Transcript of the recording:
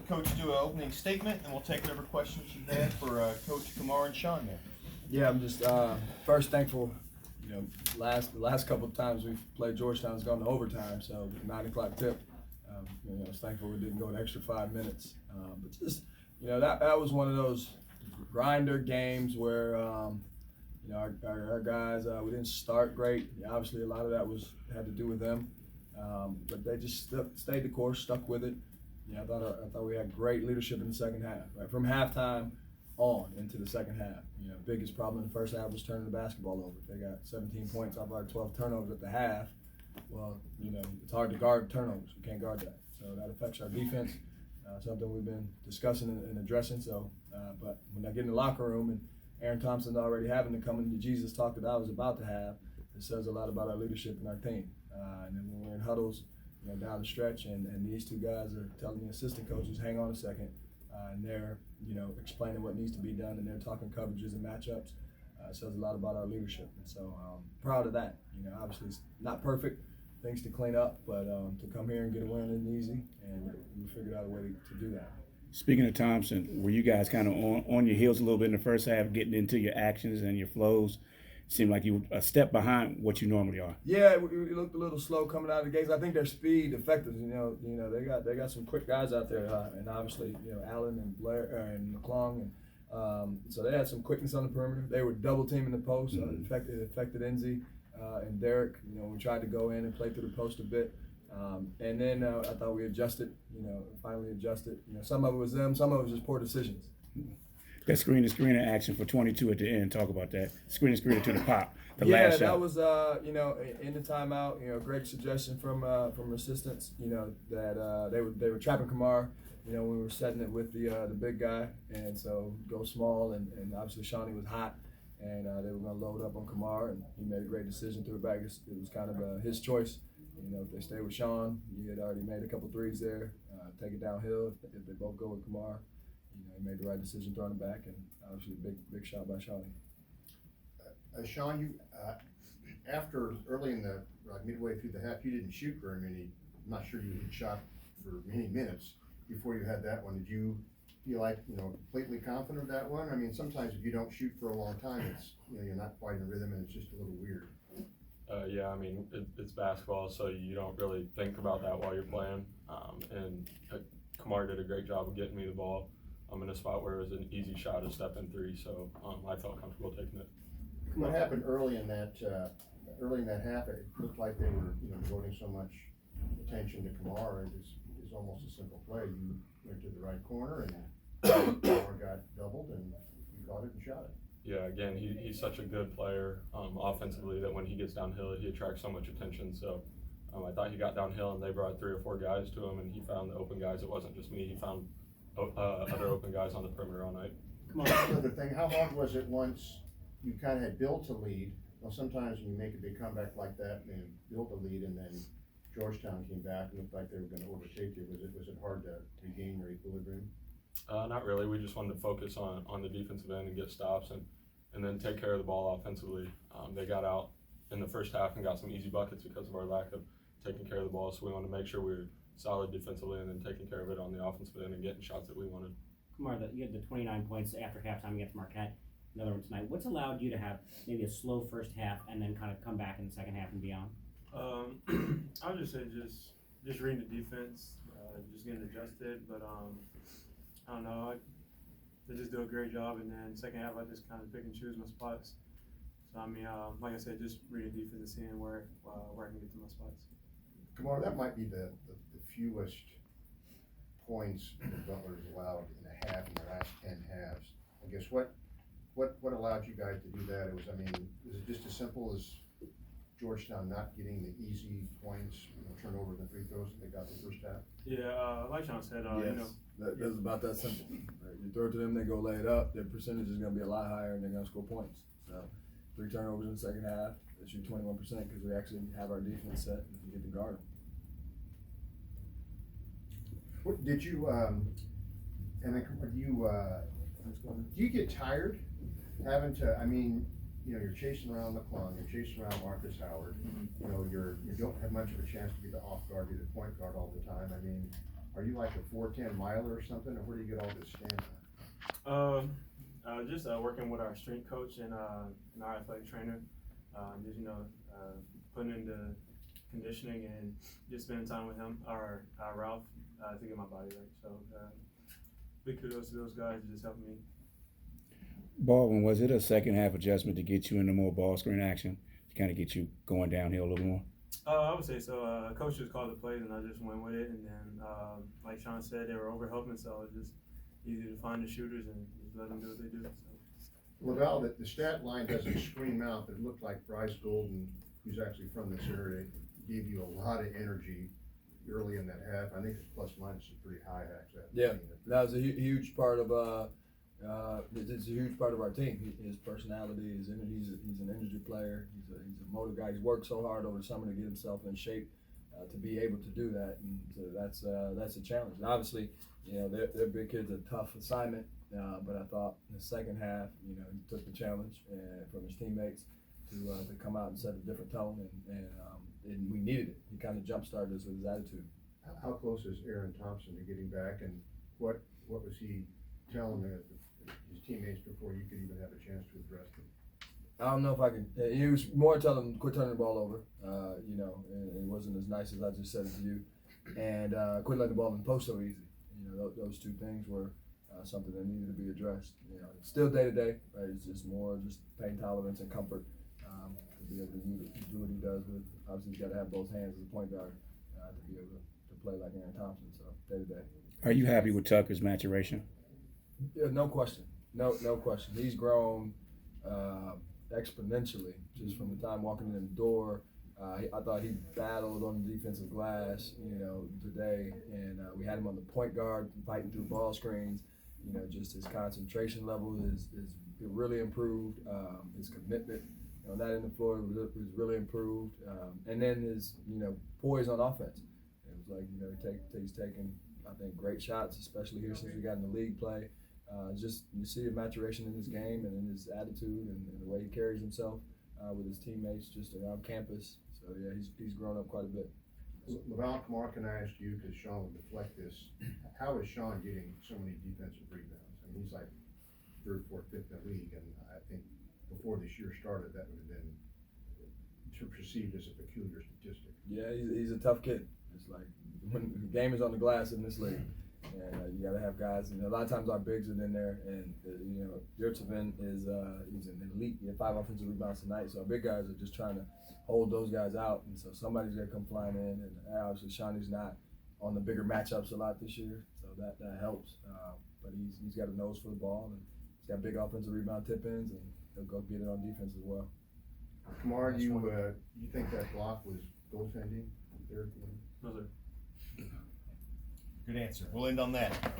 Coach do an opening statement, and we'll take whatever questions you have for Coach Kumar and Sean there. Yeah, I'm just first thankful. You know, the last couple of times we've played Georgetown's gone to overtime, so 9 o'clock tip. You know, I was thankful we didn't go an extra 5 minutes. But just, you know, that was one of those grinder games where, you know, our guys, we didn't start great. Obviously, a lot of that had to do with them. But they just stayed the course, stuck with it. You know, I thought we had great leadership in the second half, right? From halftime on into the second half. You know, biggest problem in the first half was turning the basketball over. They got 17 points off our 12 turnovers at the half. Well, you know, it's hard to guard turnovers. We can't guard that. So that affects our defense, something we've been discussing and addressing. So, but when I get in the locker room and Aaron Thompson's already having to come into Jesus talk that I was about to have, it says a lot about our leadership and our team. And then when we're in huddles, you know, down the stretch, and these two guys are telling the assistant coaches, hang on a second, and they're, you know, explaining what needs to be done, and they're talking coverages and matchups. It says a lot about our leadership, and so proud of that. You know, obviously it's not perfect, things to clean up, but to come here and get a win isn't easy, and we figured out a way to do that. Speaking of Thompson, were you guys kind of on your heels a little bit in the first half, getting into your actions and your flows? Seemed like you were a step behind what you normally are. Yeah, we looked a little slow coming out of the gates. I think their speed affected us. You know, they got some quick guys out there, and obviously, you know, Allen and Blair and McClung, and so they had some quickness on the perimeter. They were double teaming the post. It affected Enzi and Derek. You know, we tried to go in and play through the post a bit, and then I thought we adjusted. You know, finally adjusted. You know, some of it was them, some of it was just poor decisions. That screener action for 22 at the end. Talk about that. Screener to the pop. Last shot. That was you know, in the timeout. You know, great suggestion from assistants. You know, that they were trapping Kumar. You know, we were setting it with the big guy, and so go small, and obviously Shawnee was hot, and they were going to load up on Kumar, and he made a great decision, threw it back. It was kind of his choice. You know, if they stay with Sean, he had already made a couple threes there. Take it downhill if they both go with Kumar. You know, he made the right decision throwing it back, and obviously a big shot by Shawnee. Sean, you after early in the midway through the half, you didn't shoot very many. I'm not sure you had shot for many minutes before you had that one. Did you feel like, you know, completely confident of that one? I mean, sometimes if you don't shoot for a long time, it's, you know, you're not quite in rhythm, and it's just a little weird. Yeah, I mean, it's basketball, so you don't really think about that while you're playing. And Kumar did a great job of getting me the ball. I'm in a spot where it was an easy shot, a step in three, so I felt comfortable taking it. What happened early in that half? It looked like they were, you know, devoting so much attention to Kumar. It was almost a simple play. You went to the right corner, and Kumar got doubled, and you caught it and shot it. Yeah, again, he's such a good player offensively that when he gets downhill, he attracts so much attention. So I thought he got downhill, and they brought 3 or 4 guys to him, and he found the open guys. It wasn't just me. He found other open guys on the perimeter all night. Come on, that's another thing. How hard was it once you kind of had built a lead? Well, sometimes when you make a big comeback like that and build a lead, and then Georgetown came back and looked like they were going to overtake you, was it hard to regain your equilibrium? Not really. We just wanted to focus on the defensive end and get stops and then take care of the ball offensively. They got out in the first half and got some easy buckets because of our lack of taking care of the ball, so we wanted to make sure we were solid defensively and then taking care of it on the offensive end and getting shots that we wanted. Kumar, you had the 29 points after halftime against Marquette, another one tonight. What's allowed you to have maybe a slow first half and then kind of come back in the second half and beyond? I would just say just reading the defense, just getting adjusted, but I don't know, they just do a great job, and then second half I just kind of pick and choose my spots. So I mean, like I said, just reading defense and seeing where I can get to my spots. Kumar, that might be the fewest points that Butler's allowed in a half in the last 10 halves. I guess what allowed you guys to do that? Was it just as simple as Georgetown not getting the easy points, turnover and the free throws that they got the first half? Yeah, like Sean said, Yes, that's about that simple. Right? You throw it to them, they go lay it up. Their percentage is going to be a lot higher, and they're going to score points. So 3 turnovers in the second half. They shoot 21% because we actually have our defense set and we get to guard them. What did you do you get tired having to? I mean, you're chasing around McClung, you're chasing around Marcus Howard. You don't have much of a chance to be the off guard, be the point guard all the time. I mean, Are you like a 4:10 miler or something, or where do you get all this stamina? Just working with our strength coach and our athletic trainer. Just putting into conditioning and just spending time with him, our Ralph, to get my body right. So big kudos to those guys who just helped me. Baldwin, was it a second half adjustment to get you into more ball screen action, to kind of get you going downhill a little more? I would say so. Coach just called the plays and I just went with it. And then, like Sean said, they were over helping, so it was just easy to find the shooters and just let them do what they do. So. Laval, the stat line doesn't scream out, but it looked like Bryce Golden, who's actually from this area, gave you a lot of energy early in that half. I think his plus minus is pretty high, actually. Yeah, that was a huge part of it's a huge part of our team. His personality, his energy. He's an energy player. He's a motor guy. He's worked so hard over the summer to get himself in shape to be able to do that, and so that's a challenge. And obviously, they're big kids, a tough assignment. But I thought in the second half, he took the challenge from his teammates to come out and set a different tone, and we needed it. He kind of jump started us with his attitude. How close is Aaron Thompson to getting back, and what was he telling his teammates before you could even have a chance to address them? I don't know if I can. He was more telling them quit turning the ball over, and it wasn't as nice as I just said it to you, and quit letting the ball in the post so easy. Those two things were something that needed to be addressed. It's still day to day, right? It's just more just pain tolerance and comfort to be able to do what he does with. Obviously, he's got to have both hands as a point guard to be able to play like Aaron Thompson. So day to day. Are you happy with Tucker's maturation? Yeah, no question. No question. He's grown exponentially just from the time walking in the door. I thought he battled on the defensive glass, today, and we had him on the point guard fighting through ball screens. Just his concentration level is really improved. His commitment on that end of the floor was really improved, and then his poise on offense. It was like he's taking, I think, great shots, especially here since we got in the league play. Just you see a maturation in his game and in his attitude and the way he carries himself with his teammates just around campus. So yeah, he's grown up quite a bit. Laval, Kamar, can I ask you, because Sean will deflect this, how is Sean getting so many defensive rebounds? I mean, he's like third, fourth, fifth in the league, and I think before this year started, that would have been perceived as a peculiar statistic. Yeah, he's a tough kid. It's like when the game is on the glass in this league, and you got to have guys. A lot of times our bigs are in there, and Georgetown is he's an elite. He had 5 offensive rebounds tonight, so our big guys are just trying to hold those guys out, and so somebody's gonna come flying in. And obviously Shawnee's not on the bigger matchups a lot this year, so that helps. But he's got a nose for the ball, and he's got big offensive rebound tip-ins, and he'll go get it on defense as well. Kamar, you think that block was goaltending there at the end? No, sir. Good answer. We'll end on that.